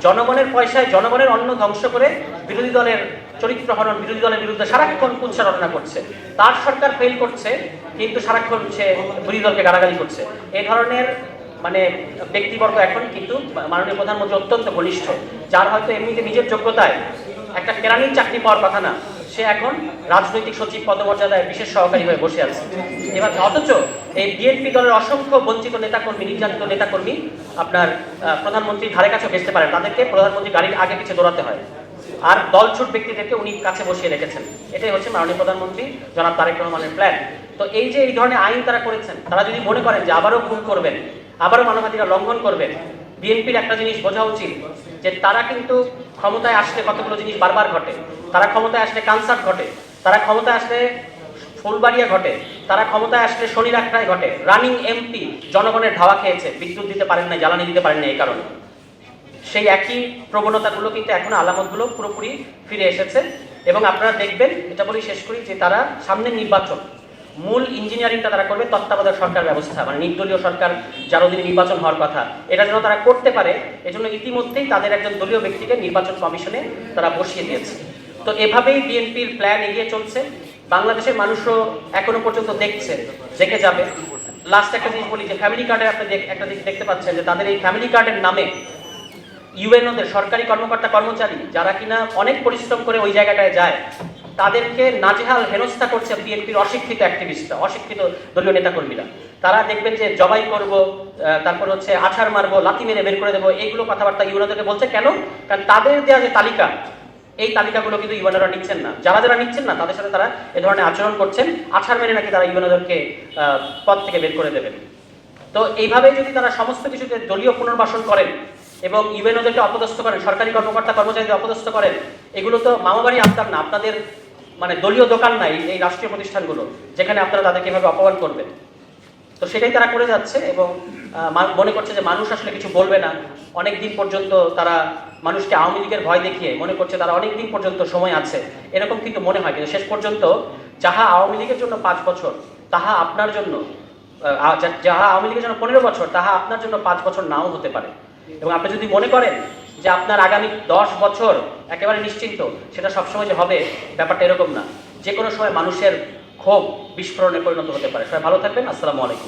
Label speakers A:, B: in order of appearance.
A: জনগণের পয়সায় জনগণের অন্ন ধ্বংস করে বিরোধী দলের চরিত্র হনন, বিরোধী দলের বিরুদ্ধে সারাক্ষণ কুৎসারণা করছে। তার সরকার ফেল করছে, কিন্তু সারাক্ষণ সে বিরোধী দলকে গালাগালি করছে। এই ধরনের মানে ব্যক্তিবর্গ এখন কিন্তু মাননীয় প্রধানমন্ত্রী অত্যন্ত ঘনিষ্ঠ, যার হয়তো এমনিতে নিজের যোগ্যতায় একটা কেরানির চাকরি পাওয়ার কথা না, সে এখন রাজনৈতিক সচিব পদমর্যাদায় বিশেষ সহকারী হয়ে বসে আছে। এবার অথচ এই বিএনপি দলের অসংখ্য বঞ্চিত নেতাকর্মী, নির্যাতিত নেতাকর্মী আপনার প্রধানমন্ত্রীর ধারে কাছে বেসতে পারেন, তাদেরকে প্রধানমন্ত্রী গাড়ির আগে পিছিয়ে দৌড়াতে হয়। আর দলছুট ব্যক্তিদেরকে উনি কাছে বসিয়ে রেখেছেন। এটাই হচ্ছে মাননীয় প্রধানমন্ত্রী জনাব তারেক রহমানের প্ল্যান। তো এই যে এই ধরনের আইন তারা করেছেন, তারা যদি মনে করেন যে আবারও খুন করবেন, আবারও মানবাধিকার লঙ্ঘন করবেন, বিএনপির একটা জিনিস বোঝা উচিত যে তারা কিন্তু ক্ষমতায় আসলে কতগুলো জিনিস বারবার ঘটে। তারা ক্ষমতায় আসলে কানসার্ট ঘটে, তারা ক্ষমতায় আসলে ফুলবাড়িয়া ঘটে, তারা ক্ষমতায় আসলে শনির আখড়ায় ঘটে। রানিং এমপি জনগণের ধাওয়া খেয়েছে, বিদ্যুৎ দিতে পারেন না, জ্বালানি দিতে পারেন না, এই কারণে সেই একই প্রবণতাগুলো কিন্তু এখন আলামতগুলো পুরোপুরি ফিরে এসেছে। এবং আপনারা দেখবেন, এটা বলি শেষ করি, যে তারা সামনের নির্বাচন মূল ইঞ্জিনিয়ারিংটা তারা করবে তত্ত্বাবধায়ক সরকার ব্যবস্থা, মানে নির্দলীয় সরকার যার অধীনে নির্বাচন হওয়ার কথা, এটা যেন তারা করতে পারে। এজন্য ইতিমধ্যেই তাদের একজন দলীয় ব্যক্তিকে নির্বাচন কমিশনে তারা বসিয়ে দিয়েছে। তো এভাবেই বিএনপির প্ল্যান এগিয়ে চলছে। বাংলাদেশের মানুষও এখনো পর্যন্ত দেখছে, দেখে যাবে। লাস্ট একটা জিনিস বলি, যে ফ্যামিলি কার্ডে আপনি একটা দিক দেখতে পাচ্ছেন যে তাদের এই ফ্যামিলি কার্ডের নামে ইউএনওদের সরকারি কর্মকর্তা কর্মচারী যারা কিনা অনেক পরিশ্রম করে ওই জায়গাটায় যায়, তাদেরকে নাজেহাল হেনস্থা করছে বিএনপির অশিক্ষিত অ্যাক্টিভিস্টরা, অশিক্ষিত দলীয় নেতাকর্মীরা। তারা দেখবেন যে জবাই করব, তারপর হচ্ছে আছাড় মারবো, লাথি মেরে বের করে দেবো, এইগুলো কথাবার্তা ইউএনওদেরকে বলছে। কেন? কারণ তাদের দেওয়া যে তালিকা, এই তালিকাগুলো কিন্তু ইউএনওরা নিচ্ছেন না। যারা যারা নিচ্ছেন না তাদের সাথে তারা এ ধরনের আচরণ করছেন। আছাড় মেরে নাকি তারা ইউএনওদেরকে পদ থেকে বের করে দেবেন। তো এইভাবে যদি তারা সমস্ত কিছুতে দলীয় পুনর্বাসন করেন এবং ইউএনওদেরকে অপদস্থ করেন, সরকারি কর্মকর্তা কর্মচারীদের অপদস্থ করেন, এগুলো তো মামাবাড়ি আবদার না, আপনাদের মানে দলীয় দোকান নাই এই রাষ্ট্রীয় প্রতিষ্ঠানগুলো, যেখানে আপনারা তাদেরকে এভাবে অপমান করবেন। তো সেটাই তারা করে যাচ্ছে এবং মনে করছে যে মানুষ আসলে কিছু বলবে না। অনেক দিন পর্যন্ত তারা মানুষকে আওয়ামী লীগের ভয় দেখিয়ে মনে করছে তারা অনেক দিন পর্যন্ত সময় আছে, এরকম কিন্তু মনে হয়। কিন্তু শেষ পর্যন্ত যাহা আওয়ামী লীগের জন্য 5 বছর, তাহা আপনার জন্য, যাহা আওয়ামী লীগের জন্য 15 বছর, তাহা আপনার জন্য 5 বছর নাও হতে পারে। এবং আপনি যদি মনে করেন যে আপনার আগামী 10 বছর একেবারে নিশ্চিন্ত, সেটা সবসময় যে হবে ব্যাপারটা এরকম না। যে কোনো সময় মানুষের ক্ষোভ বিস্ফোরণে পরিণত হতে পারে। সবাই ভালো থাকবেন। আসসালামু আলাইকুম।